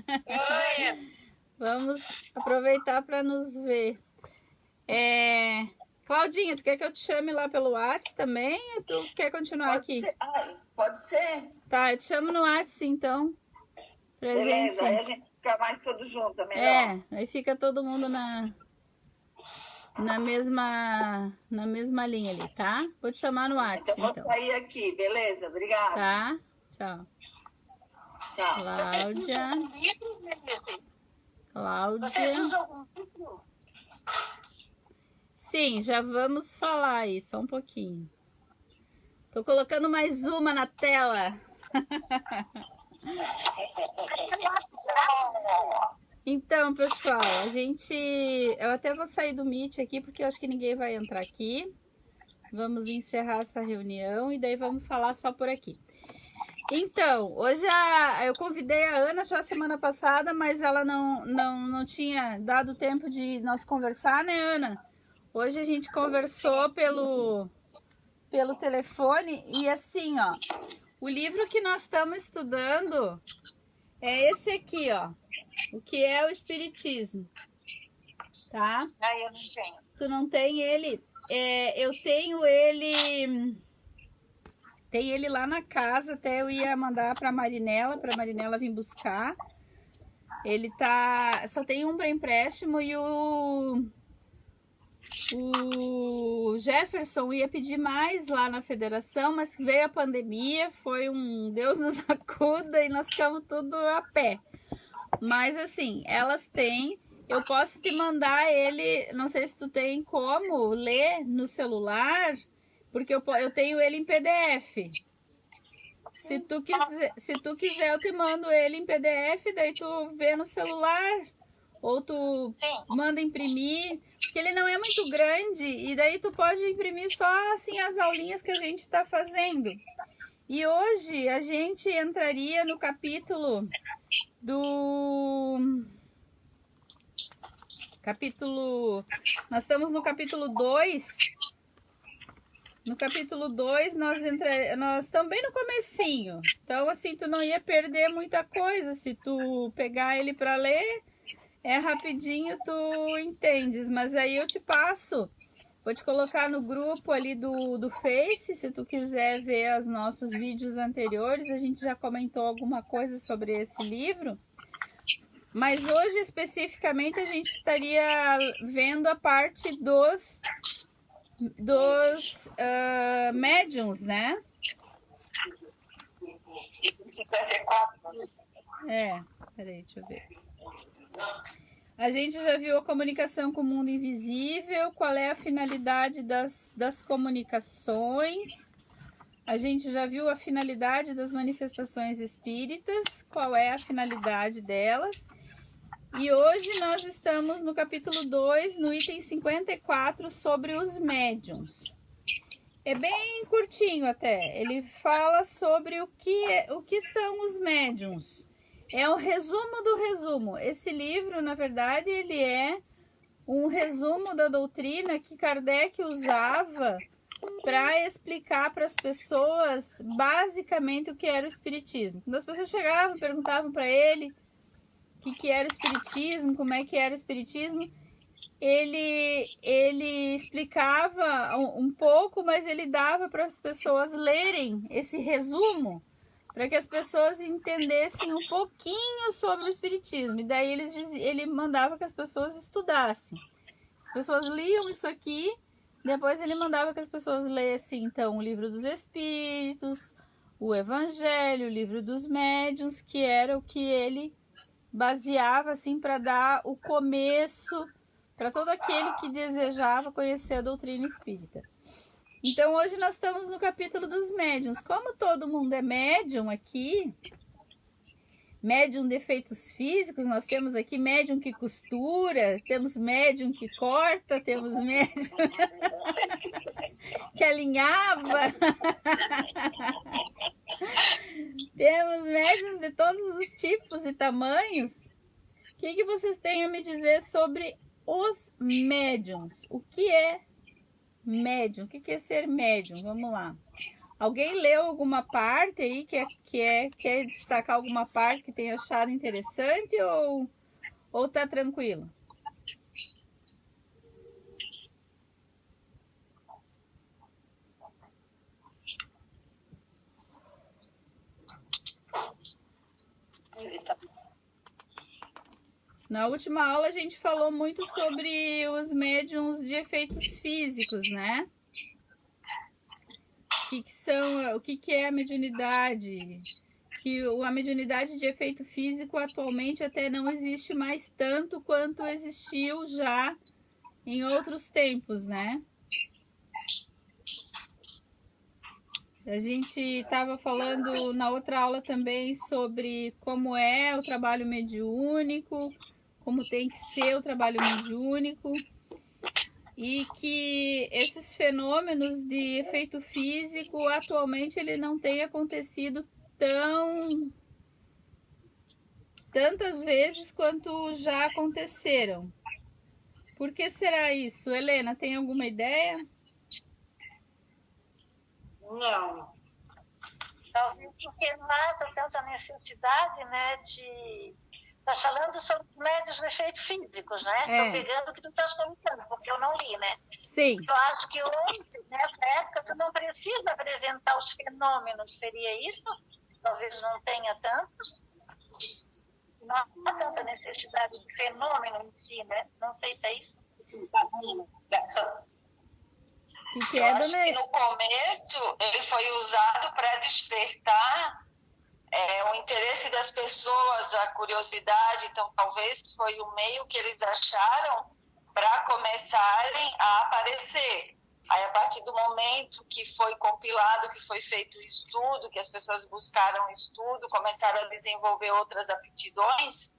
Oi. Vamos aproveitar para nos ver. Claudinha, tu quer que eu te chame lá pelo WhatsApp também? Ou tu quer continuar aqui? Pode ser. Tá, eu te chamo no WhatsApp então. Beleza, gente... aí a gente fica mais todos juntos, é melhor. Aí fica todo mundo na mesma linha ali, tá? Vou te chamar no WhatsApp, então. Vou sair aqui, beleza? Obrigada. Tá, tchau. Tchau. Cláudia. Você usa algum livro? Sim, já vamos falar aí, só um pouquinho. Tô colocando mais uma na tela. Então, pessoal, eu até vou sair do Meet aqui, porque eu acho que ninguém vai entrar aqui. Vamos encerrar essa reunião e daí vamos falar só por aqui. Então, hoje eu convidei a Ana já semana passada, mas ela não tinha dado tempo de nós conversar, né, Ana? Hoje a gente conversou pelo telefone e assim, ó, o livro que nós estamos estudando é esse aqui, ó, O que é o Espiritismo, tá? Eu não tenho. Tu não tem ele? Eu tenho ele... Tem ele lá na casa, até eu ia mandar para Marinela vir buscar. Ele só tem um para empréstimo e o Jefferson ia pedir mais lá na federação, mas veio a pandemia, foi um Deus nos acuda e nós ficamos tudo a pé. Mas assim, elas têm, eu posso te mandar ele, não sei se tu tem como ler no celular, porque eu tenho ele em PDF. Se tu quiser, eu te mando ele em PDF, daí tu vê no celular, ou tu manda imprimir, porque ele não é muito grande, e daí tu pode imprimir só assim as aulinhas que a gente está fazendo. E hoje a gente entraria no capítulo nós estamos no capítulo 2. No capítulo 2, nós estamos bem no comecinho. Então, assim, tu não ia perder muita coisa. Se tu pegar ele para ler, rapidinho tu entendes. Mas aí eu te passo. Vou te colocar no grupo ali do Face, se tu quiser ver os nossos vídeos anteriores. A gente já comentou alguma coisa sobre esse livro. Mas hoje, especificamente, a gente estaria vendo a parte dos médiums, né? 54. Peraí, deixa eu ver. A gente já viu a comunicação com o mundo invisível, qual é a finalidade das comunicações. A gente já viu a finalidade das manifestações espíritas, qual é a finalidade delas. E hoje nós estamos no capítulo 2, no item 54, sobre os médiums. É bem curtinho até. Ele fala sobre o que são os médiums. É um resumo do resumo. Esse livro, na verdade, ele é um resumo da doutrina que Kardec usava para explicar para as pessoas basicamente o que era o espiritismo. Quando as pessoas chegavam, perguntavam para ele o que era o espiritismo, como é que era o espiritismo, ele explicava um pouco, mas ele dava para as pessoas lerem esse resumo, para que as pessoas entendessem um pouquinho sobre o espiritismo. E daí ele mandava que as pessoas estudassem. As pessoas liam isso aqui, depois ele mandava que as pessoas lessem, então, o Livro dos Espíritos, o Evangelho, o Livro dos Médiuns, que era o que ele baseava assim para dar o começo para todo aquele que desejava conhecer a doutrina espírita. Então hoje nós estamos no capítulo dos médiuns. Como todo mundo é médium aqui, médium de efeitos físicos, nós temos aqui médium que costura, temos médium que corta, temos médium que alinhava. Temos médiuns de todos os tipos e tamanhos. O que vocês têm a me dizer sobre os médiuns? O que é médium? O que é ser médium? Vamos lá. Alguém leu alguma parte aí quer destacar alguma parte que tenha achado interessante ou tá tranquilo? Na última aula a gente falou muito sobre os médiums de efeitos físicos, né? O que é a mediunidade? Que a mediunidade de efeito físico atualmente até não existe mais tanto quanto existiu já em outros tempos, né? A gente estava falando na outra aula também sobre como é o trabalho mediúnico, como tem que ser o trabalho mediúnico, e que esses fenômenos de efeito físico atualmente ele não tem acontecido tantas vezes quanto já aconteceram. Por que será isso? Helena, tem alguma ideia? Não. Talvez porque não haja tanta necessidade, né, de... Estás falando sobre médios de efeitos físicos, né? Estou pegando o que tu estás comentando, porque eu não li, né? Sim. Eu acho que hoje, nessa época, tu não precisa apresentar os fenômenos, seria isso? Talvez não tenha tantos. Não há tanta necessidade de fenômeno em si, né? Não sei se é isso. Eu acho que no começo ele foi usado para despertar o interesse das pessoas, a curiosidade, então talvez foi o meio que eles acharam para começarem a aparecer. Aí a partir do momento que foi compilado, que foi feito o estudo, que as pessoas buscaram estudo, começaram a desenvolver outras aptidões,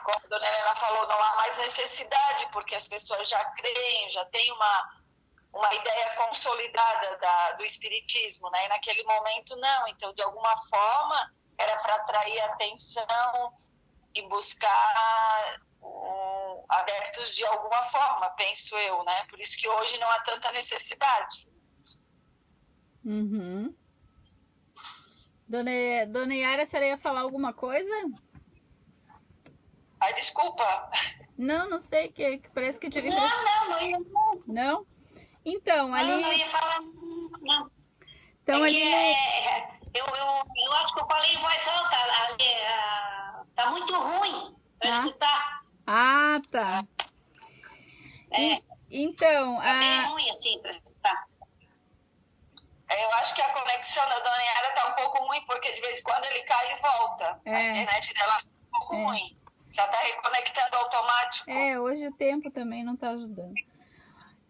como a dona Helena falou, não há mais necessidade, porque as pessoas já creem, já têm uma ideia consolidada do espiritismo, né? E naquele momento não, então de alguma forma era para atrair atenção e buscar adeptos de alguma forma, penso eu, né? Por isso que hoje não há tanta necessidade. Uhum. Dona Yara, a senhora ia falar alguma coisa? Ai, desculpa. Não sei, que parece que eu tive... Não ia. Não? Então, ali... Não ia falar, não. Então, ali... Eu acho que eu falei em voz alta, ali, tá muito ruim para escutar. Ah, tá. Então... Tá bem ruim, assim, para escutar. Eu acho que a conexão da dona Yara tá um pouco ruim, porque de vez em quando ele cai e volta. A internet dela tá um pouco ruim. Já tá reconectando automático. Hoje o tempo também não tá ajudando.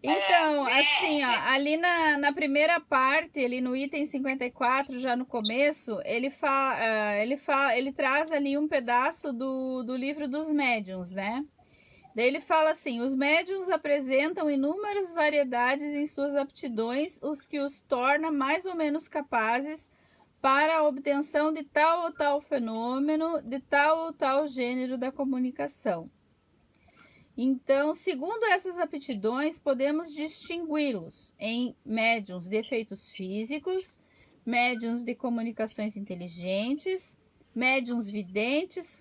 Então, assim, ó, ali na primeira parte, ali no item 54, já no começo, ele traz ali um pedaço do livro dos médiuns, né? Daí ele fala assim: os médiuns apresentam inúmeras variedades em suas aptidões, os que os torna mais ou menos capazes para a obtenção de tal ou tal fenômeno, de tal ou tal gênero da comunicação. Então, segundo essas aptidões, podemos distingui-los em médiuns de efeitos físicos, médiuns de comunicações inteligentes, médiuns videntes,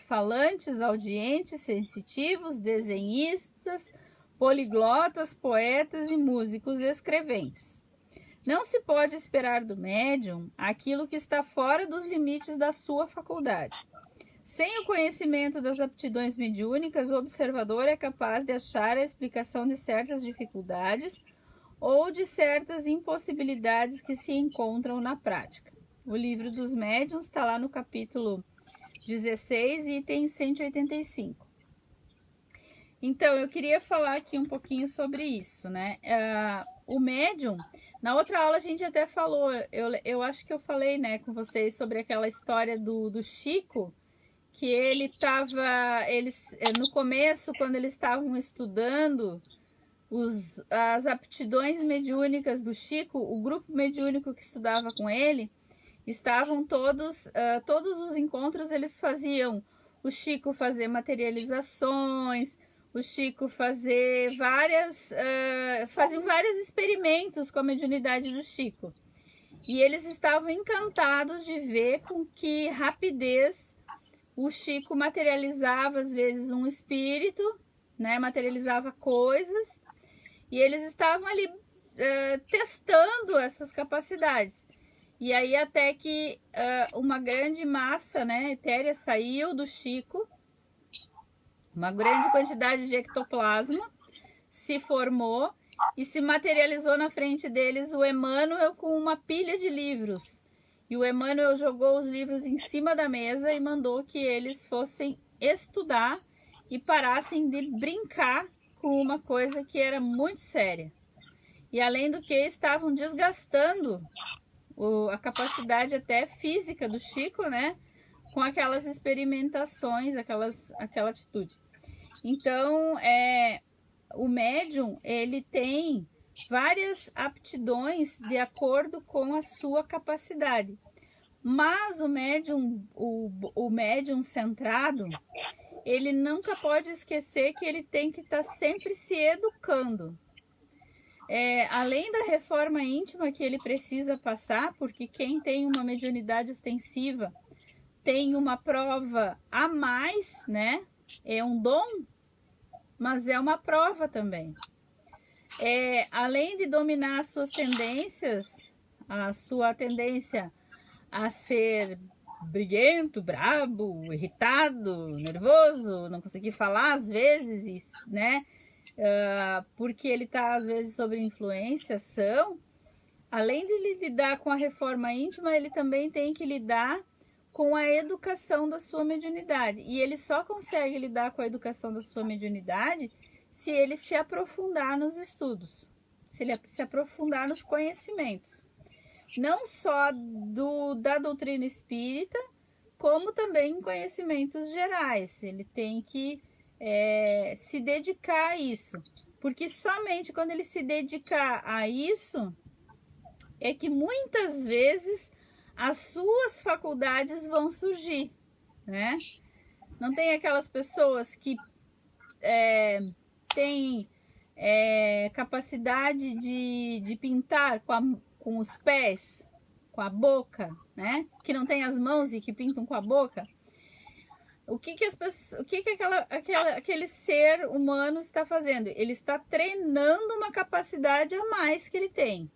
falantes, audientes, sensitivos, desenhistas, poliglotas, poetas e músicos escreventes. Não se pode esperar do médium aquilo que está fora dos limites da sua faculdade. Sem o conhecimento das aptidões mediúnicas, o observador é capaz de achar a explicação de certas dificuldades ou de certas impossibilidades que se encontram na prática. O livro dos médiuns está lá no capítulo 16, item 185. Então, eu queria falar aqui um pouquinho sobre isso, né? O médium, na outra aula a gente até falou, eu acho que eu falei, né, com vocês sobre aquela história do Chico, que ele no começo, quando eles estavam estudando as aptidões mediúnicas do Chico, o grupo mediúnico que estudava com ele, estavam todos os encontros eles faziam o Chico fazer materializações, o Chico faziam vários experimentos com a mediunidade do Chico. E eles estavam encantados de ver com que rapidez o Chico materializava, às vezes, um espírito, né? Materializava coisas, e eles estavam ali testando essas capacidades. E aí até que uma grande massa, né, etérea saiu do Chico, uma grande quantidade de ectoplasma se formou e se materializou na frente deles o Emmanuel com uma pilha de livros. E o Emmanuel jogou os livros em cima da mesa e mandou que eles fossem estudar e parassem de brincar com uma coisa que era muito séria. E além do que, estavam desgastando a capacidade até física do Chico, né? Com aquelas experimentações, aquela atitude. Então, o médium, ele tem várias aptidões de acordo com a sua capacidade. Mas o médium centrado, ele nunca pode esquecer que ele tem que estar sempre se educando. Além da reforma íntima que ele precisa passar, porque quem tem uma mediunidade ostensiva tem uma prova a mais, né? É um dom, mas é uma prova também. Além de dominar as suas tendências, a sua tendência a ser briguento, brabo, irritado, nervoso, não conseguir falar às vezes, né? Porque ele está às vezes sob influência, além de lidar com a reforma íntima, ele também tem que lidar com a educação da sua mediunidade. E ele só consegue lidar com a educação da sua mediunidade se ele se aprofundar nos estudos, se ele se aprofundar nos conhecimentos. Não só da doutrina espírita, como também em conhecimentos gerais. Ele tem que se dedicar a isso. Porque somente quando ele se dedicar a isso, é que muitas vezes as suas faculdades vão surgir, né? Não tem aquelas pessoas que têm capacidade de pintar com os pés, com a boca, né? Que não tem as mãos e que pintam com a boca. O que aquele ser humano está fazendo? Ele está treinando uma capacidade a mais que ele tem.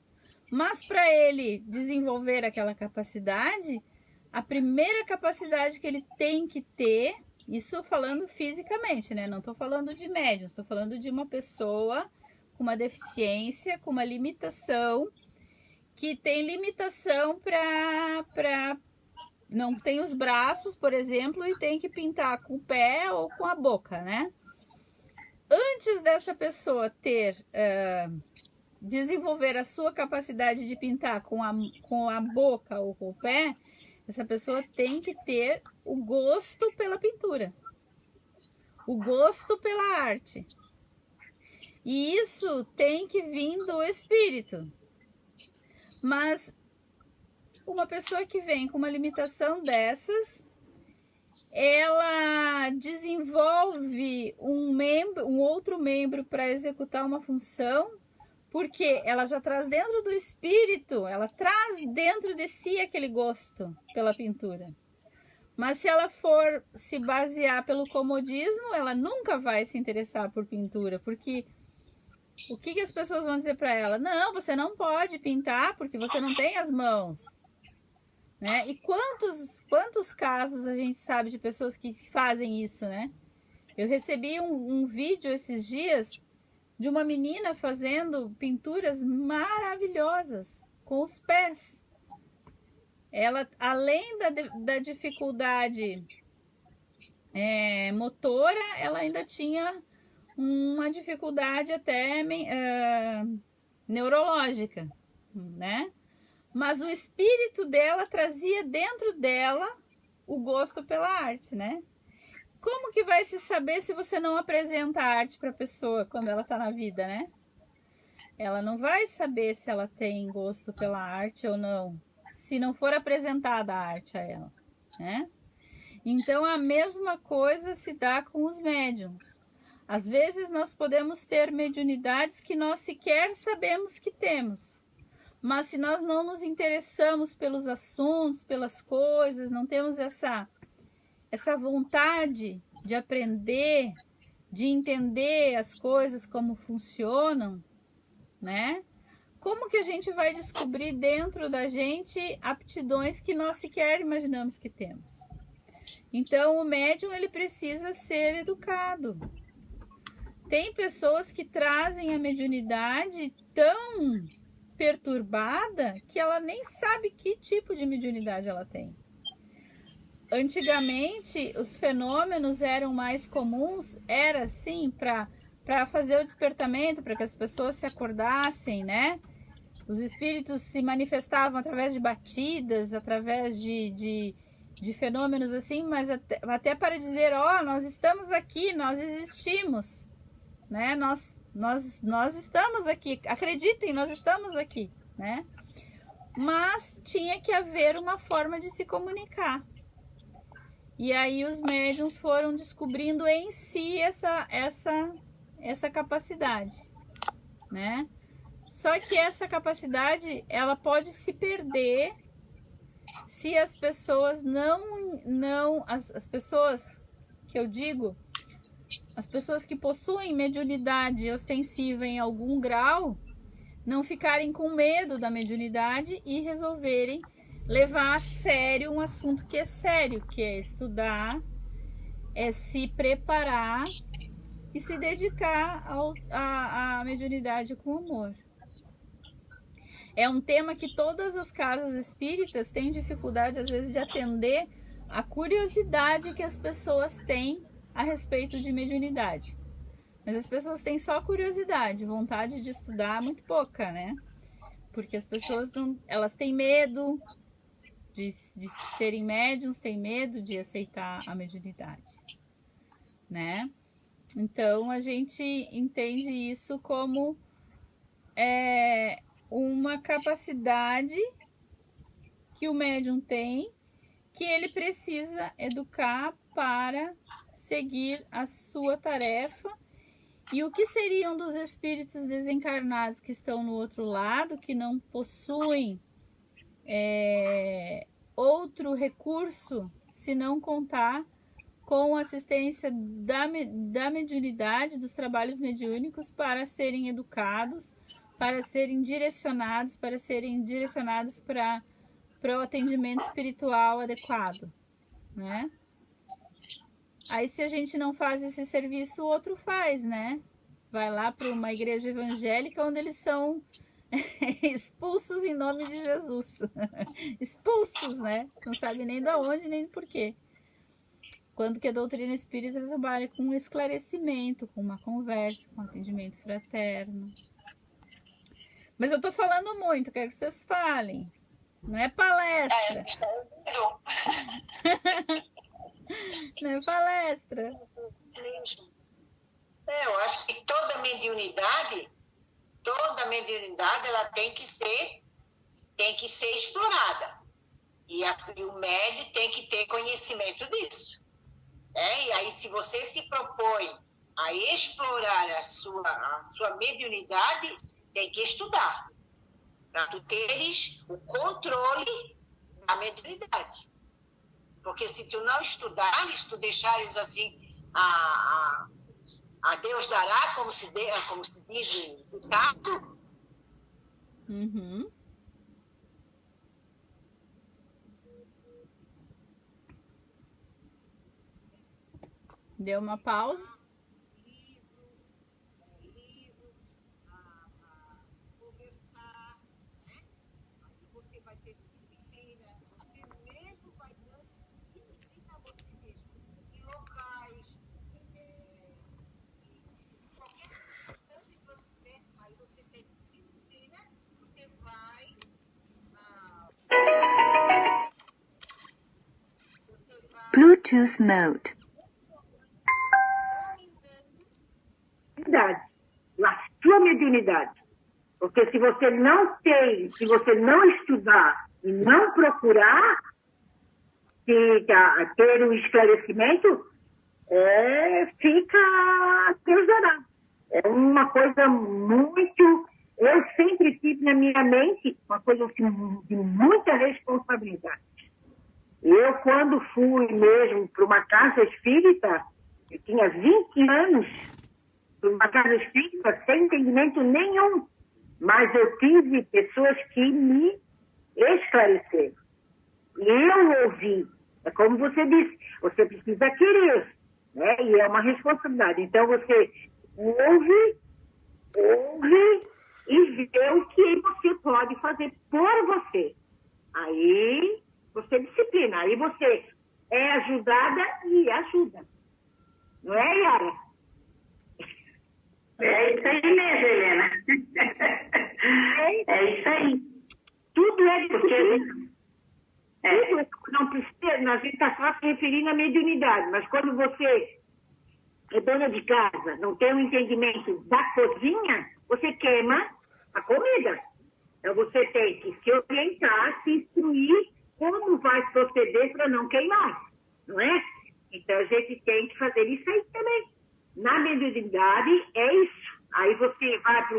Mas para ele desenvolver aquela capacidade, a primeira capacidade que ele tem que ter, isso falando fisicamente, né? Não estou falando de médium, estou falando de uma pessoa com uma deficiência, com uma limitação, que tem limitação para não tem os braços, por exemplo, e tem que pintar com o pé ou com a boca, né? Antes dessa pessoa desenvolver a sua capacidade de pintar com a boca ou com o pé, essa pessoa tem que ter o gosto pela pintura, o gosto pela arte. E isso tem que vir do espírito. Mas uma pessoa que vem com uma limitação dessas, ela desenvolve um outro membro para executar uma função, porque ela já traz dentro do espírito, ela traz dentro de si aquele gosto pela pintura. Mas se ela for se basear pelo comodismo, ela nunca vai se interessar por pintura, porque o que as pessoas vão dizer para ela? Não, você não pode pintar porque você não tem as mãos. Né? E quantos casos a gente sabe de pessoas que fazem isso, né? Eu recebi um vídeo esses dias de uma menina fazendo pinturas maravilhosas com os pés. Ela, além da dificuldade motora, ela ainda tinha uma dificuldade até neurológica, né? Mas o espírito dela trazia dentro dela o gosto pela arte, né? Como que vai se saber se você não apresenta a arte para a pessoa quando ela está na vida, né? Ela não vai saber se ela tem gosto pela arte ou não, se não for apresentada a arte a ela, né? Então, a mesma coisa se dá com os médiums. Às vezes, nós podemos ter mediunidades que nós sequer sabemos que temos. Mas se nós não nos interessamos pelos assuntos, pelas coisas, não temos essa vontade de aprender, de entender as coisas como funcionam, né? Como que a gente vai descobrir dentro da gente aptidões que nós sequer imaginamos que temos? Então, o médium, ele precisa ser educado. Tem pessoas que trazem a mediunidade tão perturbada que ela nem sabe que tipo de mediunidade ela tem. Antigamente, os fenômenos eram mais comuns, era assim, para fazer o despertamento, para que as pessoas se acordassem, né? Os espíritos se manifestavam através de batidas, através de fenômenos assim, mas até para dizer, nós estamos aqui, nós existimos, né? Nós estamos aqui, acreditem, nós estamos aqui, né? Mas tinha que haver uma forma de se comunicar. E aí os médiuns foram descobrindo em si essa capacidade, né? Só que essa capacidade, ela pode se perder se as pessoas as pessoas que eu digo, as pessoas que possuem mediunidade ostensiva em algum grau, não ficarem com medo da mediunidade e resolverem levar a sério um assunto que é sério, que é estudar, é se preparar e se dedicar à mediunidade com amor. É um tema que todas as casas espíritas têm dificuldade, às vezes, de atender a curiosidade que as pessoas têm a respeito de mediunidade. Mas as pessoas têm só curiosidade, vontade de estudar muito pouca, né? Porque as pessoas elas têm medo de serem médiums, têm medo de aceitar a mediunidade, né? Então, a gente entende isso como uma capacidade que o médium tem, que ele precisa educar para seguir a sua tarefa. E o que seriam dos espíritos desencarnados que estão no outro lado, que não possuem outro recurso, se não contar com a assistência da mediunidade, dos trabalhos mediúnicos, para serem educados, para serem direcionados para o atendimento espiritual adequado, né? Aí, se a gente não faz esse serviço, o outro faz, né? Vai lá para uma igreja evangélica onde eles são expulsos em nome de Jesus. Expulsos, né? Não sabe nem de onde, nem por quê. Quando que a doutrina espírita trabalha com um esclarecimento, com uma conversa, com um atendimento fraterno. Mas eu tô falando muito, quero que vocês falem. Não é palestra. Não é palestra. Eu acho que toda mediunidade, ela tem que ser explorada. E o médium tem que ter conhecimento disso. E aí, se você se propõe a explorar a sua mediunidade, tem que estudar, para tu teres o controle da mediunidade. Porque se tu não estudares, tu deixares assim, a Deus dará, como se diz no ditado. Uhum. Deu uma pausa. Livros, conversar, né? Aí você vai ter disciplina, você mesmo vai dando disciplina a você mesmo. Em locais, qualquer circunstância que você tiver, aí você tem disciplina, você vai. Bluetooth mode. A sua mediunidade. Porque se você não estudar e não procurar ter um esclarecimento, fica Deus dará. É uma coisa muito eu sempre tive na minha mente uma coisa assim, de muita responsabilidade. Eu, quando fui mesmo para uma casa espírita, eu tinha 20 anos, para uma casa espírita sem entendimento nenhum, mas eu tive pessoas que me esclareceram. E eu ouvi. É como você disse, você precisa querer, né? E é uma responsabilidade. Então, você ouve e vê o que você pode fazer por você. Aí, você disciplina. Aí, você é ajudada e ajuda. Não é, Yara? É isso aí mesmo, Helena. É isso aí. Tudo é disciplina. Tudo não precisa, a gente está só se referindo à mediunidade, mas quando você é dona de casa, não tem um entendimento da cozinha, você queima a comida. Então você tem que se orientar, se instruir como vai proceder para não queimar, não é? Então a gente tem que fazer isso aí também. Na mediunidade é isso. Aí você vai para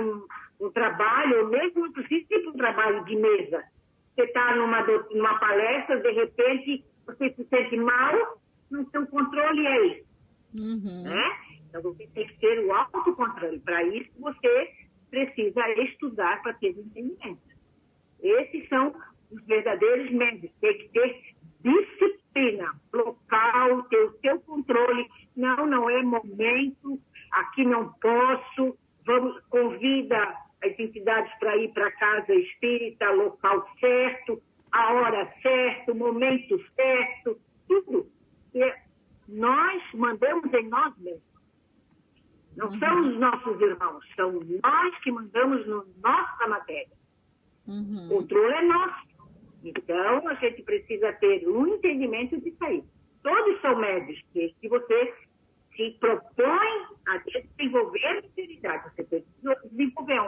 um trabalho, ou mesmo não precisa ir para um trabalho de mesa. Você está numa palestra, de repente você se sente mal, não tem um controle aí. Né? Então você tem que ter o autocontrole. Para isso você precisa estudar para ter entendimento. Esses são os verdadeiros médicos. Tem que ter disciplina, local, ter o seu controle. Não é momento, aqui não posso. Convida as entidades para ir para a casa espírita, local certo, a hora certa, o momento certo, tudo. E nós mandamos em nós mesmos. Não são os nossos irmãos, são nós que mandamos na nossa matéria. O controle é nosso. Então, a gente precisa ter um entendimento disso aí. Todos são médios, que você se propõe a desenvolver a mediunidade. Você precisa desenvolver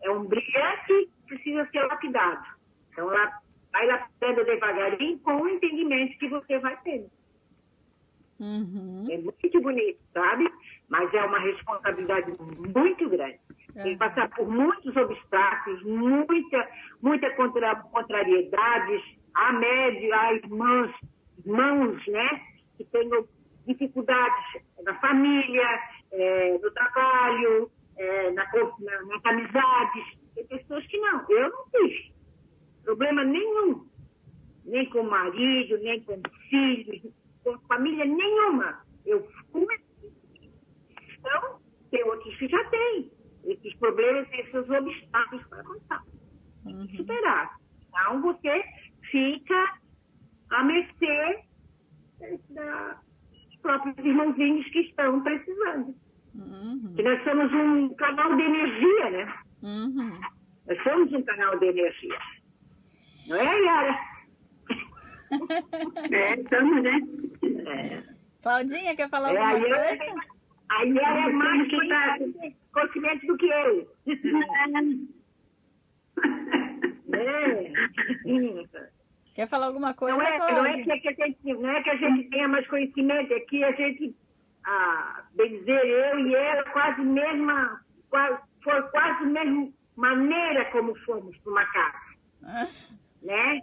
um brilhante, precisa ser lapidado. Então, vai lapidando devagarinho com o entendimento que você vai ter. É muito bonito, sabe? Mas é uma responsabilidade muito grande. Tem que passar por muitos obstáculos, muita contrariedades. Há médios, há irmãos, né? Que tenham dificuldades na família, no trabalho, nas amizades. Tem pessoas que não. Eu não tive problema nenhum. Nem com o marido, nem com filhos, com família nenhuma. Eu fui. Então, tem outros que já têm esses problemas, esses obstáculos para avançar. Superar. Então, você fica à mercê dos próprios irmãozinhos que estão precisando. Que nós somos um canal de energia, né? Nós somos um canal de energia. Não é, Yara? Estamos, né? Claudinha, quer falar alguma coisa? A Yara é mais consciente do que eu. Quer falar alguma coisa, não é Cláudia? Não é que a gente tenha mais conhecimento, é que a gente, bem dizer, eu e ela, foi quase a mesma maneira como fomos para uma casa. Né?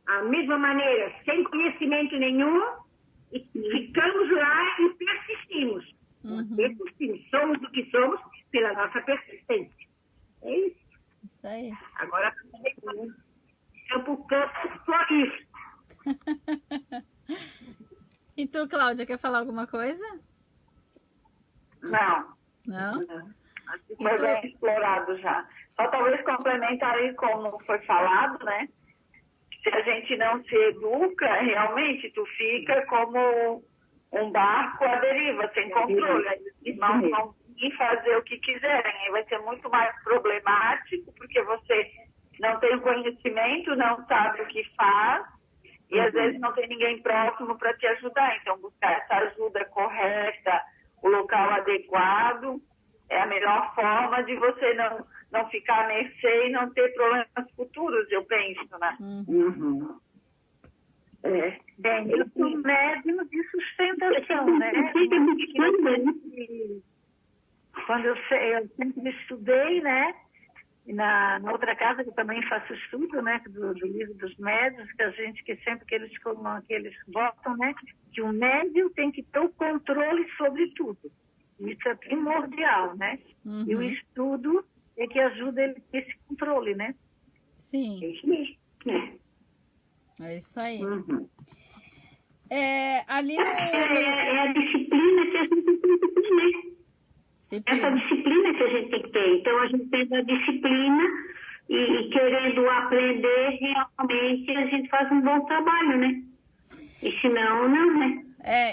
A mesma maneira, sem conhecimento nenhum, e ficamos lá e persistimos. Persistimos. Somos o que somos pela nossa persistência. É isso. Isso aí. Agora, campo, só isso. E tu, Cláudia, quer falar alguma coisa? Não. Não? Acho que foi bem explorado já. Só talvez complementar aí como foi falado, né? Se a gente não se educa, realmente tu fica como um barco à deriva, sem controle. Os irmãos vão ir fazer o que quiserem. Aí vai ser muito mais problemático, porque você não tem o conhecimento, não sabe o que faz, e às vezes não tem ninguém próximo para te ajudar. Então, buscar essa ajuda correta, o local adequado, é a melhor forma de você não ficar à mercê e não ter problemas futuros, eu penso, né? Bem, eu sou médium de sustentação, né? Quando eu sempre estudei, né? Na outra casa, que eu também faço estudo, né, do livro dos médios, que a gente, que sempre que eles votam, né, que o médium tem que ter o controle sobre tudo. Isso é primordial, né? E o estudo é que ajuda ele a ter esse controle, né? Sim. É isso aí. Ali no... É a disciplina que a gente tem que ter, né? Essa disciplina que a gente tem que ter. Então, a gente tem a disciplina e querendo aprender, realmente, a gente faz um bom trabalho, né? E senão, não, né?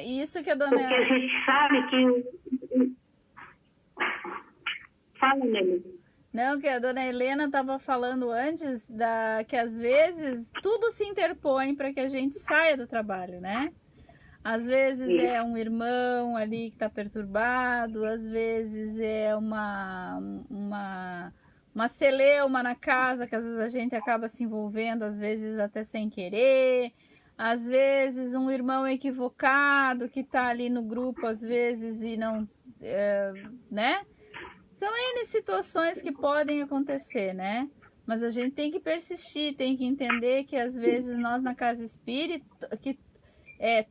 Isso que a dona... Porque a gente sabe que... Fala, Nelly. Não, que a dona Helena estava falando antes, que às vezes tudo se interpõe para que a gente saia do trabalho, né? Às vezes é um irmão ali que está perturbado, às vezes é uma celeuma na casa, que às vezes a gente acaba se envolvendo, às vezes até sem querer, às vezes um irmão equivocado que está ali no grupo, às vezes, e não, né? São N situações que podem acontecer, né? Mas a gente tem que persistir, tem que entender que às vezes nós na casa espírita,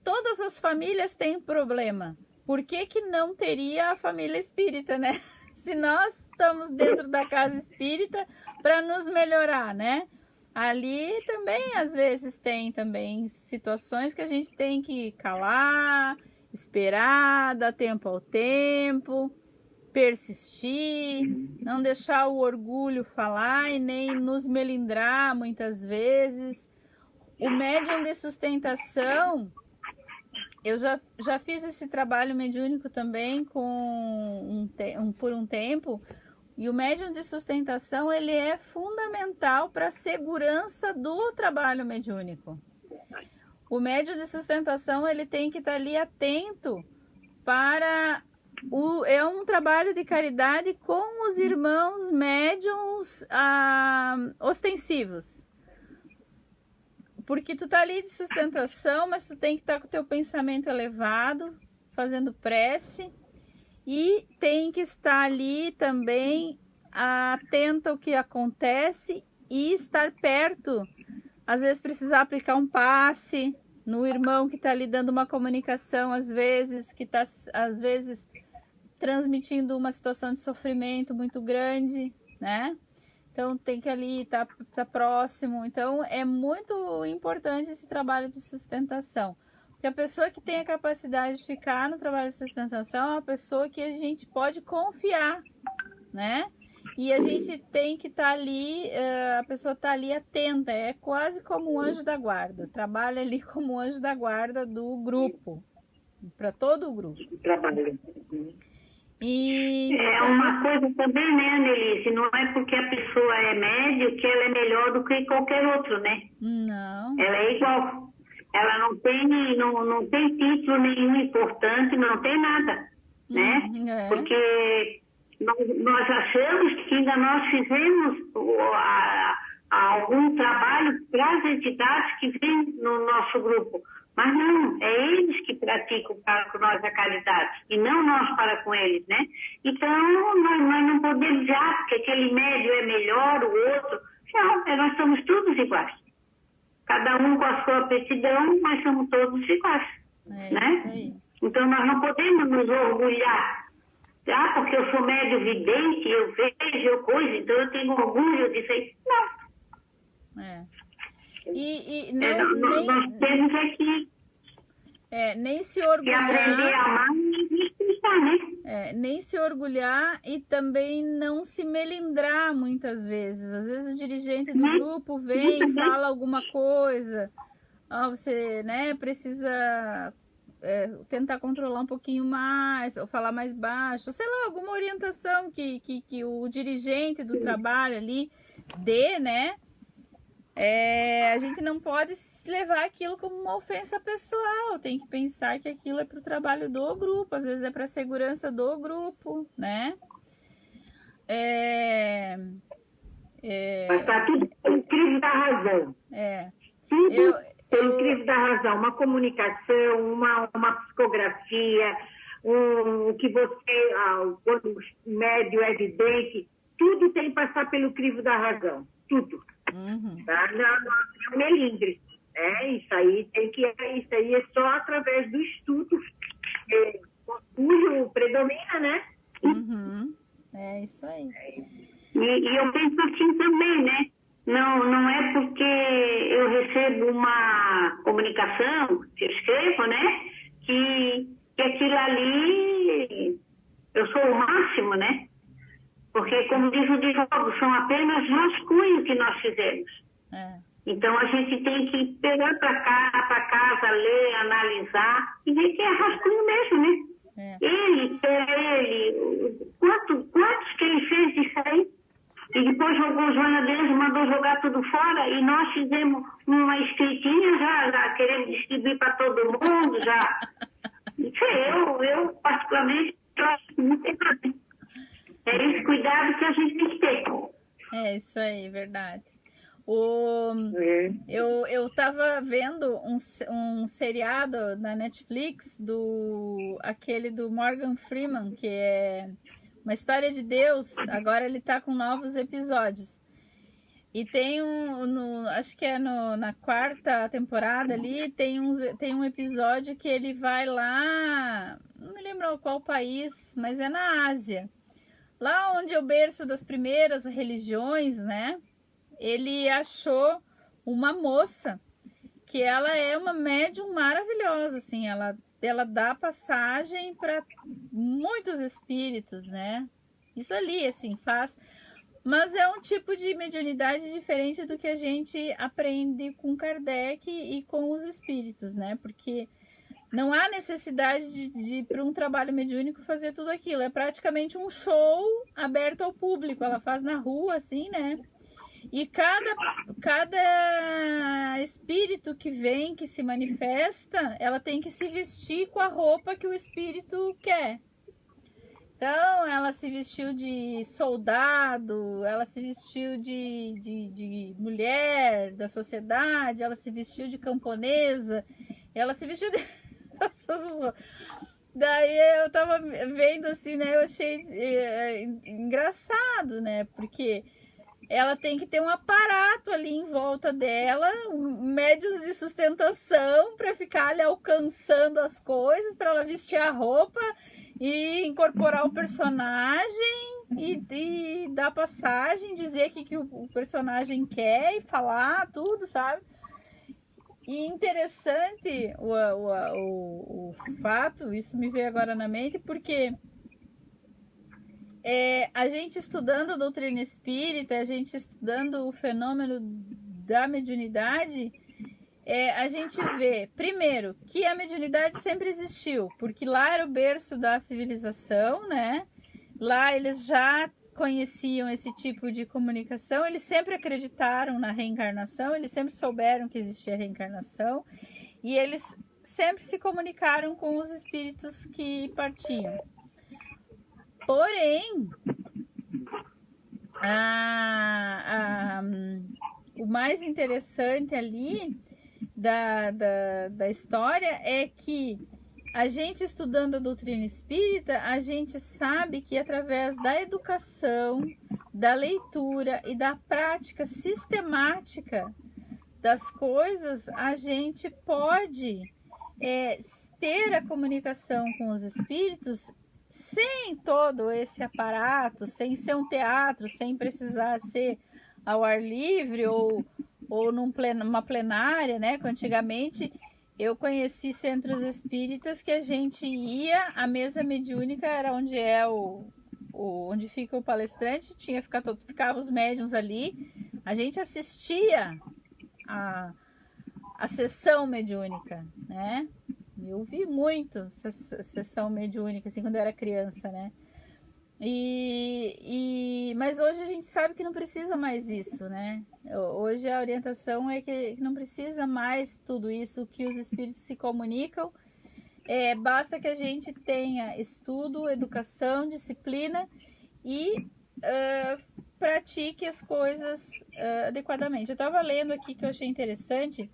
todas as famílias têm problema. Por que que não teria a família espírita, né? Se nós estamos dentro da casa espírita para nos melhorar, né? Ali também, às vezes, tem também situações que a gente tem que calar, esperar, dar tempo ao tempo, persistir, não deixar o orgulho falar e nem nos melindrar muitas vezes. O médium de sustentação, eu já fiz esse trabalho mediúnico também por um tempo, e o médium de sustentação ele é fundamental para a segurança do trabalho mediúnico. O médium de sustentação ele tem que estar ali atento para... é um trabalho de caridade com os irmãos médiums ostensivos. Porque tu tá ali de sustentação, mas tu tem que estar com o teu pensamento elevado, fazendo prece, e tem que estar ali também atento ao que acontece e estar perto. Às vezes precisar aplicar um passe no irmão que está ali dando uma comunicação, às vezes, que está, às vezes, transmitindo uma situação de sofrimento muito grande, né? Então, tem que ali estar próximo. Então, é muito importante esse trabalho de sustentação. Porque a pessoa que tem a capacidade de ficar no trabalho de sustentação é uma pessoa que a gente pode confiar, né? E a gente tem que estar ali, a pessoa está ali atenta, é quase como um anjo da guarda. Trabalha ali como um anjo da guarda do grupo, para todo o grupo. Trabalho. E é uma coisa também, né, Annelise? Não é porque a pessoa é médio que ela é melhor do que qualquer outro, né? Não. Ela é igual. Ela não tem título nenhum importante, não tem nada, né? Porque nós achamos que ainda nós fizemos algum trabalho para as entidades que vêm no nosso grupo. Mas não, é eles que praticam para com nós a caridade, e não nós para com eles, né? Então, nós não podemos dizer que aquele médio é melhor, o outro. Não, nós somos todos iguais. Cada um com a sua aptidão, mas somos todos iguais, né? Isso aí. Então, nós não podemos nos orgulhar. Porque eu sou médio vidente, eu vejo coisa, então eu tenho orgulho disso aí. Não. Nós temos aqui nem se orgulhar, aprender a amar e respeitar, né? Nem se orgulhar e também não se melindrar muitas vezes. Às vezes o dirigente do grupo vem e fala alguma coisa, você, né, precisa tentar controlar um pouquinho mais, ou falar mais baixo, sei lá, alguma orientação que o dirigente do trabalho ali dê, né? A gente não pode levar aquilo como uma ofensa pessoal, tem que pensar que aquilo é para o trabalho do grupo, às vezes é para a segurança do grupo, né? Mas está tudo pelo crivo da razão. Tudo pelo crivo da razão. Uma comunicação, uma psicografia, o que você, quando o médio é vidente, tudo tem que passar pelo crivo da razão. Tudo. Tá? Não é um melindre. Isso aí é só através do estudo. O orgulho predomina, né? É isso aí. E eu penso assim também, né? Não é porque eu recebo uma comunicação, que eu escrevo, né? Que aquilo ali, eu sou o máximo, né? Porque, como diz o Diogo, são apenas rascunhos que nós fizemos. Então, a gente tem que pegar para casa, ler, analisar e ver que é rascunho mesmo, né? Ele, quantos que ele fez disso aí? E depois jogou o joelho deles, mandou jogar tudo fora e nós fizemos uma escritinha, já queremos distribuir para todo mundo, já. Isso eu particularmente, acho muito importante. É esse cuidado que a gente tem que ter. É isso aí, verdade. Eu tava vendo um seriado na Netflix aquele do Morgan Freeman, que é Uma História de Deus. Agora ele tá com novos episódios. E tem acho que é na 4ª temporada ali, tem um episódio que ele vai lá, não me lembro qual país, mas é na Ásia. Lá onde é o berço das primeiras religiões, né? Ele achou uma moça que ela é uma médium maravilhosa, assim, ela dá passagem para muitos espíritos, né? Isso ali, assim, faz... Mas é um tipo de mediunidade diferente do que a gente aprende com Kardec e com os espíritos, né? Porque não há necessidade de para um trabalho mediúnico fazer tudo aquilo. É praticamente um show aberto ao público. Ela faz na rua, assim, né? E cada espírito que vem, que se manifesta, ela tem que se vestir com a roupa que o espírito quer. Então, ela se vestiu de soldado, ela se vestiu de mulher da sociedade, ela se vestiu de camponesa, ela se vestiu de... Daí eu tava vendo assim, né? Eu achei engraçado, né? Porque ela tem que ter um aparato ali em volta dela, médios de sustentação para ficar ali alcançando as coisas, para ela vestir a roupa e incorporar o personagem e dar passagem, dizer o que o personagem quer e falar tudo, sabe? E interessante o fato, isso me veio agora na mente, porque a gente estudando a doutrina espírita, a gente estudando o fenômeno da mediunidade, a gente vê, primeiro, que a mediunidade sempre existiu, porque lá era o berço da civilização, né? Lá eles já conheciam esse tipo de comunicação, eles sempre acreditaram na reencarnação, eles sempre souberam que existia reencarnação, e eles sempre se comunicaram com os espíritos que partiam. Porém, o mais interessante ali da história é que a gente estudando a doutrina espírita, a gente sabe que através da educação, da leitura e da prática sistemática das coisas, a gente pode ter a comunicação com os espíritos sem todo esse aparato, sem ser um teatro, sem precisar ser ao ar livre ou numa plenária, né? Que antigamente eu conheci centros espíritas que a gente ia, a mesa mediúnica era onde onde fica o palestrante, ficava os médiuns ali, a gente assistia a sessão mediúnica, né? Eu vi muito sessão mediúnica, assim, quando eu era criança, né? Mas hoje a gente sabe que não precisa mais isso, né? Hoje a orientação é que não precisa mais tudo isso, que os espíritos se comunicam. Basta que a gente tenha estudo, educação, disciplina e pratique as coisas adequadamente. Eu estava lendo aqui que eu achei interessante.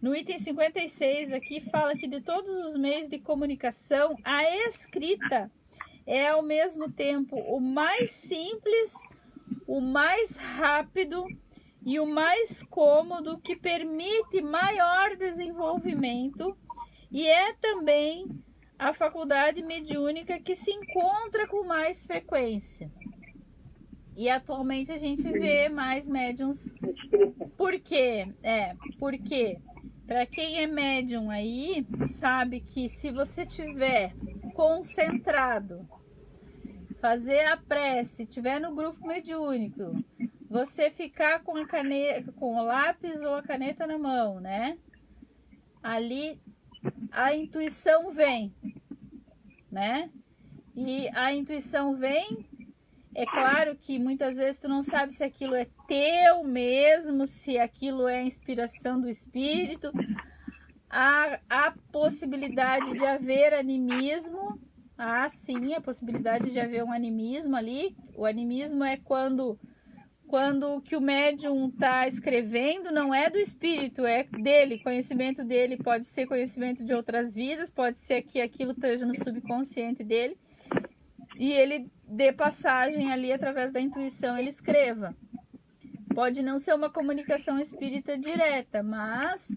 No item 56 aqui fala que de todos os meios de comunicação, a escrita é ao mesmo tempo o mais simples, o mais rápido e o mais cômodo, que permite maior desenvolvimento, e é também a faculdade mediúnica que se encontra com mais frequência. E atualmente a gente vê mais médiums. Por quê? Porque para quem é médium aí, sabe que se você tiver concentrado, fazer a prece, tiver no grupo mediúnico, você ficar com a caneta, com o lápis ou a caneta na mão, né? Ali a intuição vem, né? E a intuição vem, é claro que muitas vezes tu não sabe se aquilo é teu mesmo, se aquilo é inspiração do espírito. Há possibilidade de haver animismo. Sim, a possibilidade de haver um animismo ali. O animismo é quando o que o médium está escrevendo não é do espírito, é dele, conhecimento dele. Pode ser conhecimento de outras vidas, pode ser que aquilo esteja no subconsciente dele e ele dê passagem ali através da intuição, ele escreva. Pode não ser uma comunicação espírita direta, mas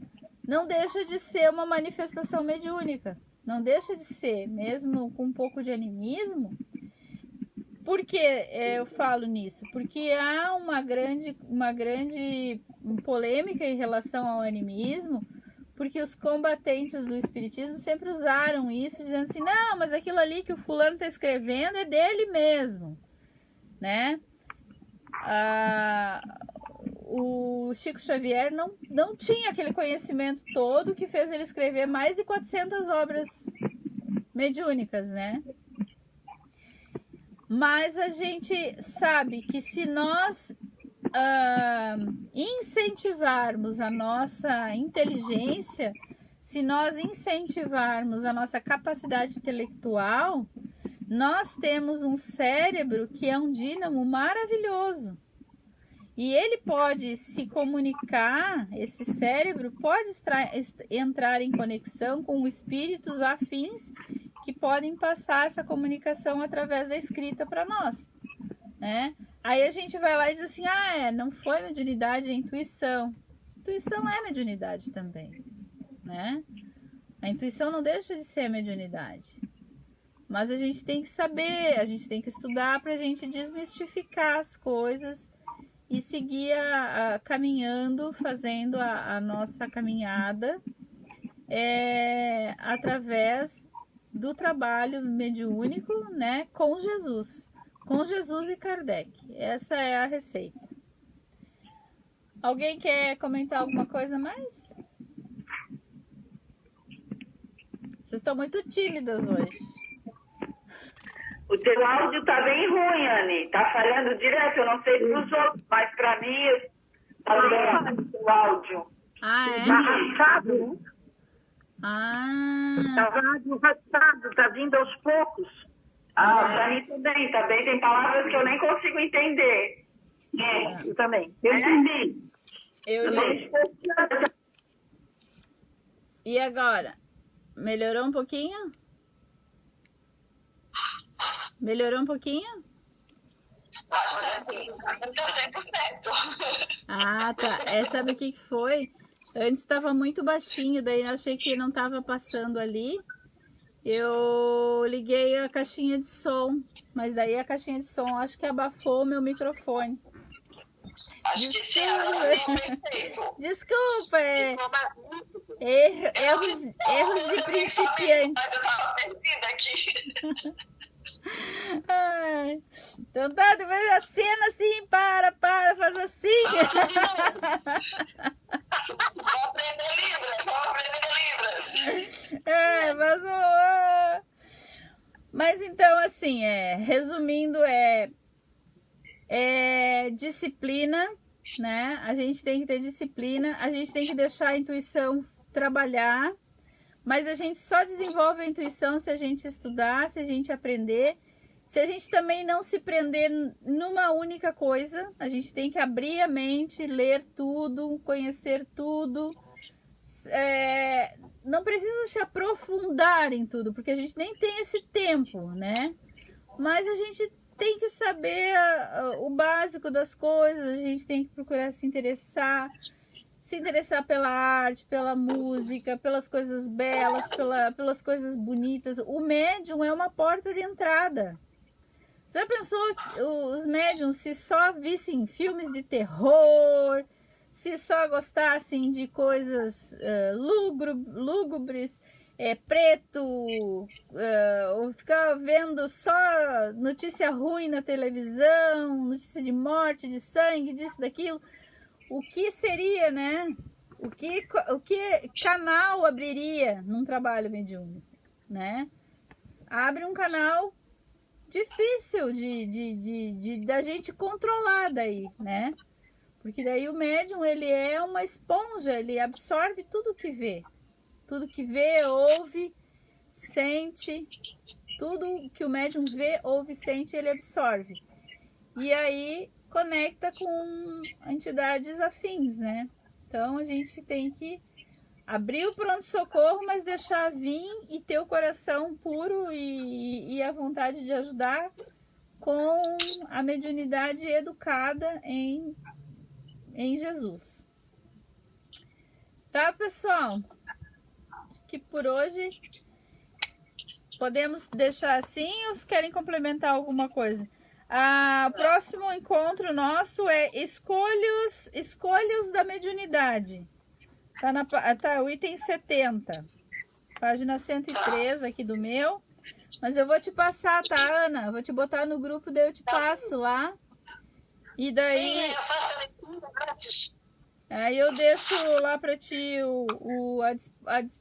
não deixa de ser uma manifestação mediúnica. Não deixa de ser, mesmo com um pouco de animismo. Por que eu falo nisso? Porque há uma grande polêmica em relação ao animismo, porque os combatentes do espiritismo sempre usaram isso, dizendo assim, não, mas aquilo ali que o fulano está escrevendo é dele mesmo, né? O Chico Xavier não tinha aquele conhecimento todo que fez ele escrever mais de 400 obras mediúnicas, né? Mas a gente sabe que se nós incentivarmos a nossa inteligência, se nós incentivarmos a nossa capacidade intelectual, nós temos um cérebro que é um dínamo maravilhoso. E ele pode se comunicar, esse cérebro pode entrar em conexão com espíritos afins que podem passar essa comunicação através da escrita para nós, né? Aí a gente vai lá e diz assim, não foi mediunidade, é intuição. Intuição é mediunidade também, né? A intuição não deixa de ser mediunidade. Mas a gente tem que saber, a gente tem que estudar para a gente desmistificar as coisas e seguir caminhando, fazendo a nossa caminhada através do trabalho mediúnico, né, com Jesus e Kardec. Essa é a receita. Alguém quer comentar alguma coisa mais? Vocês estão muito tímidas hoje. O teu áudio tá bem ruim, Anne. Tá falhando direto, eu não sei pros outros, mas pra mim tá bem o teu áudio. É? Tá arrastado, tá arrastado, tá vindo aos poucos. Pra mim também, tá bem. Tem palavras que eu nem consigo entender. Eu também. Eu entendi. E agora? Melhorou um pouquinho? Melhorou um pouquinho? Acho que sim, ainda 100%. Tá. Sabe o que foi? Antes estava muito baixinho, daí eu achei que não estava passando ali. Eu liguei a caixinha de som, mas daí a caixinha de som acho que abafou o meu microfone. Acho que sim, ela tem perfeito. Desculpa, erros de principiantes. Eu estava perdida aqui. Então tá, depois a cena assim, faz assim. Vou aprender Libras. Mas então assim, resumindo, disciplina, né? A gente tem que ter disciplina, a gente tem que deixar a intuição trabalhar. Mas a gente só desenvolve a intuição se a gente estudar, se a gente aprender. Se a gente também não se prender numa única coisa, a gente tem que abrir a mente, ler tudo, conhecer tudo. Não precisa se aprofundar em tudo, porque a gente nem tem esse tempo, né? Mas a gente tem que saber o básico das coisas, a gente tem que procurar se interessar pela arte, pela música, pelas coisas belas, pelas coisas bonitas. O médium é uma porta de entrada. Você já pensou que os médiums, se só vissem filmes de terror, se só gostassem de coisas lúgubres, preto, ou ficar vendo só notícia ruim na televisão, notícia de morte, de sangue, disso, daquilo? O que seria, né? O que canal abriria num trabalho mediúnico, né? Abre um canal difícil da gente controlar daí, né? Porque daí o médium, ele é uma esponja, ele absorve tudo que vê. Tudo que vê, ouve, sente, tudo que o médium vê, ouve, sente, ele absorve. E aí conecta com entidades afins, né? Então a gente tem que abrir o pronto-socorro, mas deixar vir e ter o coração puro e a vontade de ajudar com a mediunidade educada em Jesus. Tá, pessoal? Acho que por hoje podemos deixar assim, ou vocês querem complementar alguma coisa? O próximo encontro nosso é Escolhas da Mediunidade. Tá o item 70, página 103 aqui do meu. Mas eu vou te passar, tá, Ana? Eu vou te botar no grupo, daí eu te passo lá. E daí... Sim, eu faço a leitura antes. Aí eu deixo lá para ti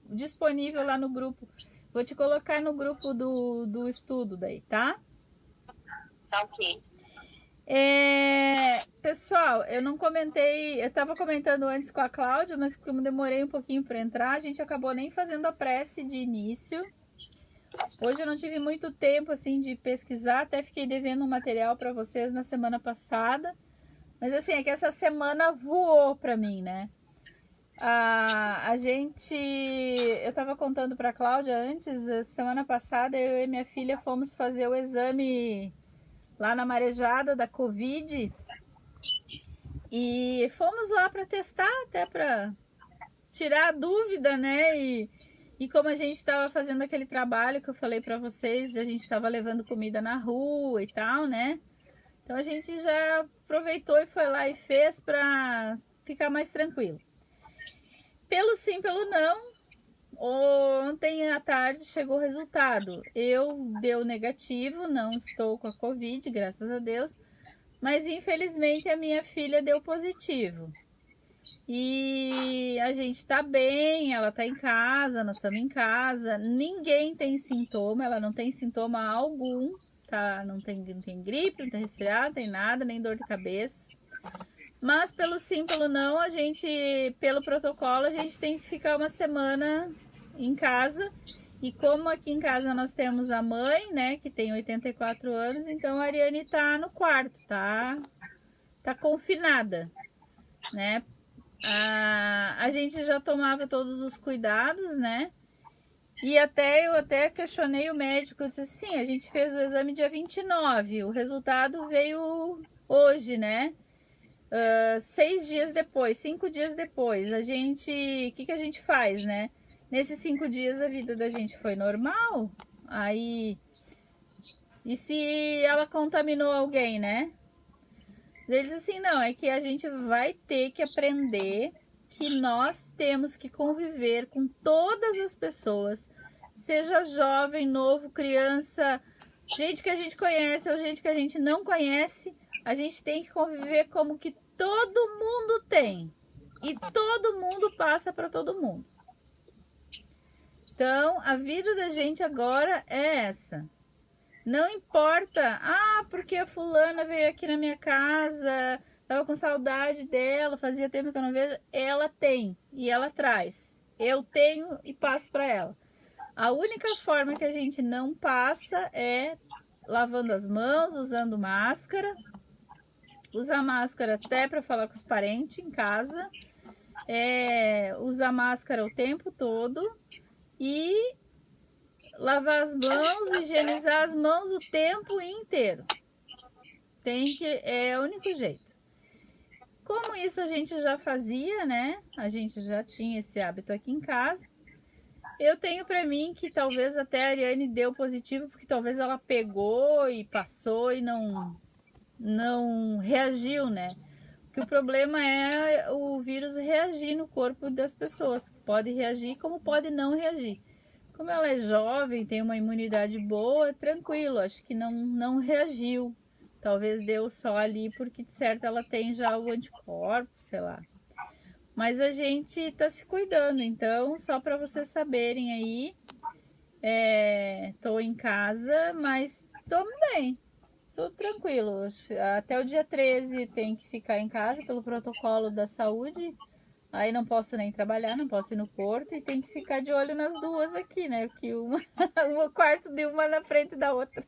disponível lá no grupo. Vou te colocar no grupo do estudo daí, tá? Tá ok. Pessoal, eu não comentei, eu estava comentando antes com a Cláudia, mas como demorei um pouquinho para entrar, a gente acabou nem fazendo a prece de início. Hoje eu não tive muito tempo assim de pesquisar, até fiquei devendo um material para vocês na semana passada. Mas assim, é que essa semana voou para mim, né? Eu estava contando para a Cláudia antes, semana passada eu e minha filha fomos fazer o exame lá na Marejada da Covid e fomos lá para testar, até para tirar a dúvida, né? E como a gente estava fazendo aquele trabalho que eu falei para vocês, a gente estava levando comida na rua e tal, né? Então a gente já aproveitou e foi lá e fez para ficar mais tranquilo. Pelo sim, pelo não, ontem à tarde chegou o resultado. Deu negativo, não estou com a Covid, graças a Deus. Mas infelizmente a minha filha deu positivo. E a gente tá bem, ela tá em casa, nós estamos em casa. Ninguém tem sintoma, ela não tem sintoma algum. Tá? Não tem gripe, não tem resfriado, não tem nada, nem dor de cabeça. Mas pelo sim, pelo não, pelo protocolo, a gente tem que ficar uma semana em casa. E como aqui em casa nós temos a mãe, né, que tem 84 anos, então a Ariane tá no quarto, tá confinada, né? A gente já tomava todos os cuidados, né? E eu até questionei o médico, eu disse assim, a gente fez o exame dia 29, o resultado veio hoje, né? 5 dias depois, o que a gente faz, né? Nesses 5 dias a vida da gente foi normal, aí, e se ela contaminou alguém, né? Eles assim, não, é que a gente vai ter que aprender que nós temos que conviver com todas as pessoas, seja jovem, novo, criança, gente que a gente conhece ou gente que a gente não conhece, a gente tem que conviver como que todo mundo tem e todo mundo passa para todo mundo. Então, a vida da gente agora é essa. Não importa, porque a fulana veio aqui na minha casa, tava com saudade dela, fazia tempo que eu não vejo. Ela tem e ela traz. Eu tenho e passo para ela. A única forma que a gente não passa é lavando as mãos, usando máscara. Usar máscara até para falar com os parentes em casa. Usar máscara o tempo todo. E lavar as mãos, higienizar as mãos o tempo inteiro. É o único jeito. Como isso a gente já fazia, né? A gente já tinha esse hábito aqui em casa. Eu tenho pra mim que talvez até a Ariane deu positivo, porque talvez ela pegou e passou e não reagiu, né? Porque o problema é o vírus reagir no corpo das pessoas. Pode reagir como pode não reagir. Como ela é jovem, tem uma imunidade boa, tranquilo, acho que não reagiu. Talvez deu só ali porque, de certo, ela tem já o anticorpo, sei lá. Mas a gente tá se cuidando, então, só para vocês saberem aí, tô em casa, mas tô bem, tudo tranquilo. Até o dia 13 tem que ficar em casa pelo protocolo da saúde, aí não posso nem trabalhar, não posso ir no porto e tem que ficar de olho nas duas aqui, né? Porque o quarto de uma na frente da outra.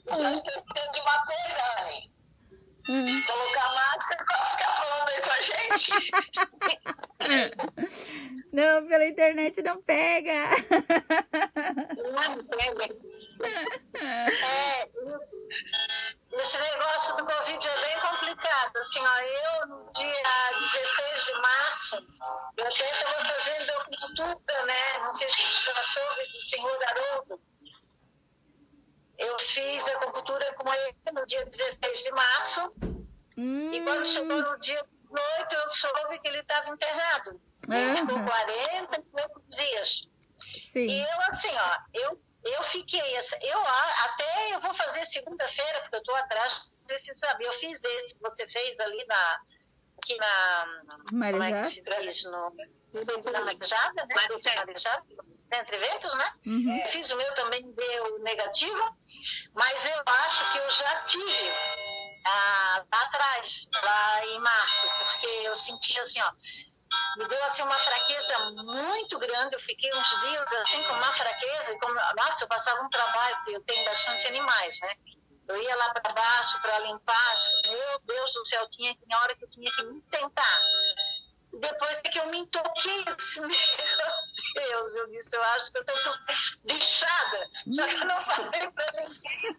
Já estou entendendo uma coisa, Anne. Colocar máscara para ficar falando aí com a gente. Não, pela internet não pega. Não pega. Esse negócio do Covid é bem complicado. Assim, ó, eu, no dia 16 de março, eu até estava fazendo acupuntura, né? Não sei se você já soube do senhor Haroldo. Eu fiz acupuntura com ele no dia 16 de março. E quando chegou no dia 18, eu soube que ele estava internado. Ele ficou 40 e poucos dias. Sim. E eu, assim, ó, eu fiquei... Até eu vou fazer segunda-feira, porque eu estou atrás desse saber. Eu fiz esse que você fez ali aqui na... Marejada? Como é que se diz? Na Marejada, né? Marejada. Entre eventos, né? Uhum. Eu fiz o meu, também deu negativo, mas eu acho que eu já tive lá atrás, lá em março, porque eu senti assim, ó, me deu assim uma fraqueza muito grande, eu fiquei uns dias assim com uma fraqueza, e nossa, eu passava um trabalho, porque eu tenho bastante animais, né? Eu ia lá para baixo para limpar, meu Deus do céu, tinha hora que eu tinha que me tentar. Depois que eu me toquei, eu disse, meu Deus, eu acho que eu estou bichada. Só que eu não falei para ninguém,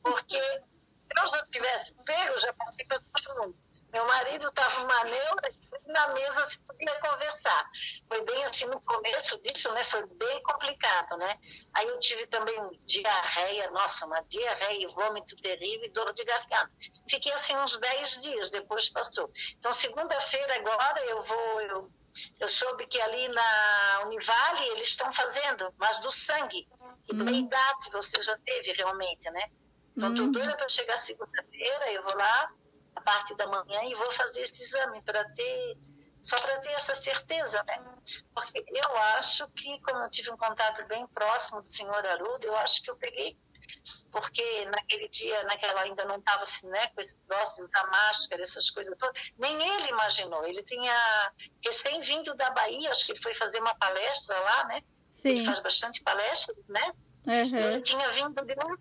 porque se eu já tivesse pego, eu já passei para todo mundo. Meu marido estava numa neura, na mesa se podia conversar. Foi bem assim, no começo disso, né, foi bem complicado, né? Aí eu tive também diarreia, nossa, uma diarreia, vômito terrível e dor de garganta. Fiquei assim uns 10 dias, depois passou. Então, segunda-feira agora eu soube que ali na Univale eles estão fazendo, mas do sangue. E da idade você já teve realmente, né? Então, estou doida para chegar segunda-feira, eu vou lá, a parte da manhã, e vou fazer esse exame só para ter essa certeza, né? Porque eu acho que, como eu tive um contato bem próximo do senhor Haroldo, eu acho que eu peguei, porque naquele dia, ainda não estava assim, né, com esse negócio de usar máscara, essas coisas todas, nem ele imaginou. Ele tinha recém-vindo da Bahia, acho que ele foi fazer uma palestra lá, né? Sim. Ele faz bastante palestra, né? Ele tinha vindo de lá.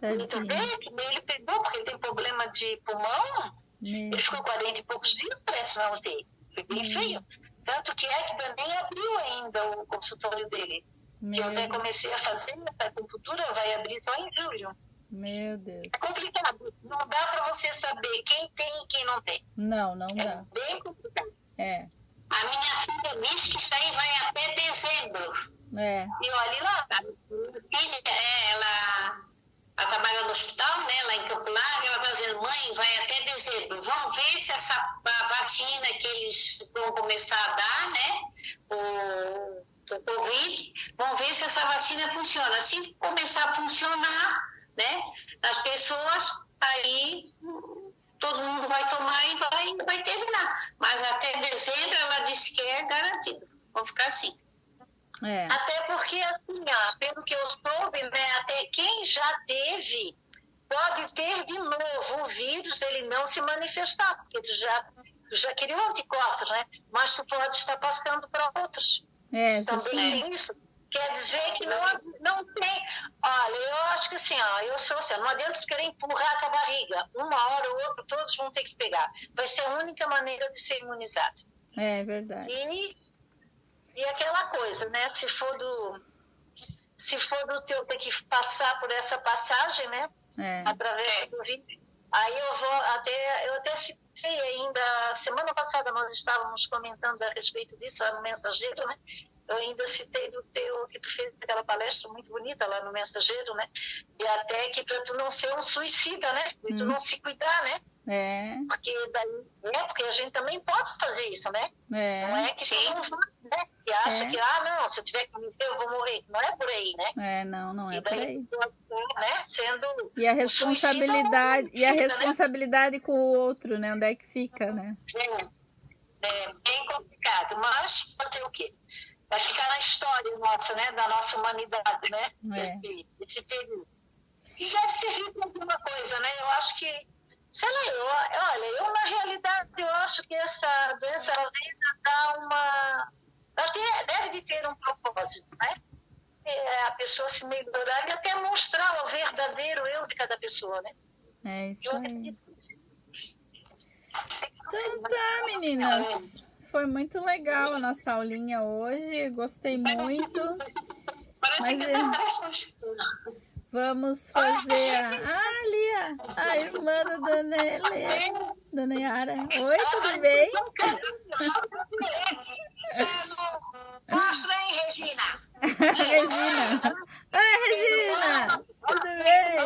Muito bem, ele pegou, porque ele tem problema de pulmão. Ele ficou 40 e poucos dias, parece, na UTI. Foi bem feio. Tanto que nem abriu ainda o consultório dele. Que eu até comecei a fazer a acupuntura, vai abrir só em julho. Meu Deus. É complicado. Não dá para você saber quem tem e quem não tem. Não dá. É bem complicado. A minha filha disse que isso aí vai até dezembro. E olha lá, a filha, ela trabalha no hospital, né, lá em Campo Largo, ela está dizendo, mãe, vai até dezembro. Vamos ver se a vacina que eles vão começar a dar, né, o Covid, vamos ver se essa vacina funciona. Se começar a funcionar, né, nas pessoas, aí todo mundo vai tomar e vai terminar. Mas até dezembro ela disse que é garantido. Vamos ficar assim. Até porque, assim, pelo que eu soube, né, até quem já teve, pode ter de novo o vírus, ele não se manifestar, porque tu já criou anticorpos, né? Mas tu pode estar passando para outros. Também tem isso. Quer dizer que não tem... Olha, eu acho que assim, eu sou assim, não adianta tu querer empurrar com a barriga. Uma hora ou outra, todos vão ter que pegar. Vai ser a única maneira de ser imunizado. É verdade. E aquela coisa, né? Se se for do teu ter que passar por essa passagem, né? Através do vídeo. Aí eu até citei ainda, semana passada nós estávamos comentando a respeito disso lá no Mensageiro, né? Eu ainda citei do teu, que tu fez aquela palestra muito bonita lá no Mensageiro, né? E até que para tu não ser um suicida, né? E tu não se cuidar, né? Porque a gente também pode fazer isso, né? Não é que tu não vai, né? Que acha que, não, se eu tiver que morrer, eu vou morrer. Não é por aí, né? Não é por aí. Né? Sendo e a responsabilidade com o outro, né? Onde é que fica, né? É bem complicado, mas fazer o quê? Vai ficar na história nossa, né? Da nossa humanidade, né? Esse período. E deve servir para alguma coisa, né? Eu acho que, sei lá, eu na realidade, eu acho que essa doença, ela vem dar deve de ter um propósito, né? A pessoa se melhorar e até mostrar o verdadeiro eu de cada pessoa, né? É isso aí. Então tá, meninas. Foi muito legal a nossa aulinha hoje. Gostei muito. Vamos fazer ali a irmã da Dona Yara. Oi, tudo bem? Mostra aí, Regina. Regina. Oi, Regina. Tudo bem?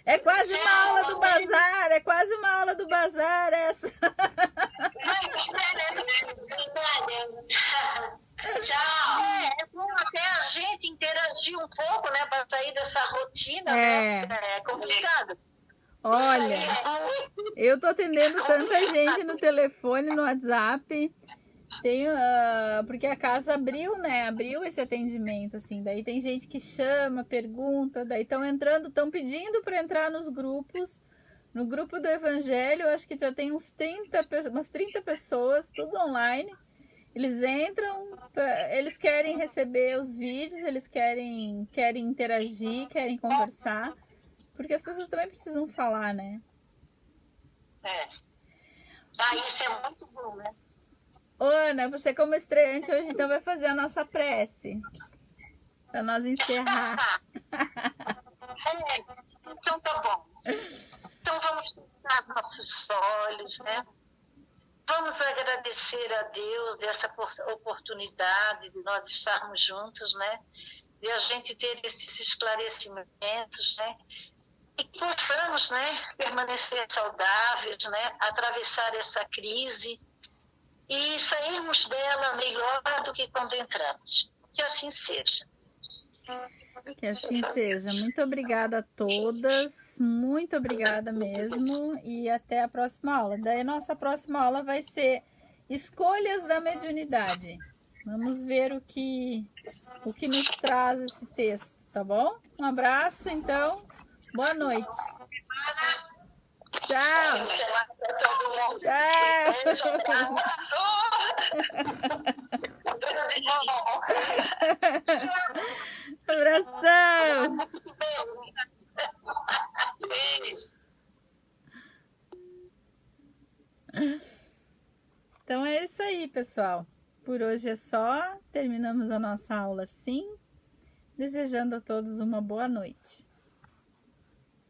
É quase uma aula do bazar. É quase uma aula do bazar essa. Tchau. É bom até a gente interagir um pouco, né? Para sair dessa rotina, né? É complicado. Olha, eu tô atendendo tanta gente no telefone, no WhatsApp. Porque a casa abriu, né? Abriu esse atendimento, assim. Daí tem gente que chama, pergunta, daí estão pedindo para entrar nos grupos. No grupo do Evangelho, eu acho que já tem umas 30 pessoas, tudo online. Eles entram, eles querem receber os vídeos, eles querem interagir, querem conversar, porque as pessoas também precisam falar, né? Isso é muito bom, né? Ana, você como estreante hoje, então vai fazer a nossa prece, para nós encerrar. Então tá bom. Então vamos fechar nossos olhos, né? Vamos agradecer a Deus dessa oportunidade de nós estarmos juntos, né? De a gente ter esses esclarecimentos, né? E que possamos, né, permanecer saudáveis, né? Atravessar essa crise e sairmos dela melhor do que quando entramos. Que assim seja. Que assim seja. Muito obrigada a todas, muito obrigada mesmo, e até a próxima aula. Daí a nossa próxima aula vai ser escolhas da mediunidade. Vamos ver o que nos traz esse texto, tá bom? Um abraço, então. Boa noite. Tchau. Abração. Então é isso aí, pessoal. Por hoje é só. Terminamos a nossa aula assim. Desejando a todos uma boa noite.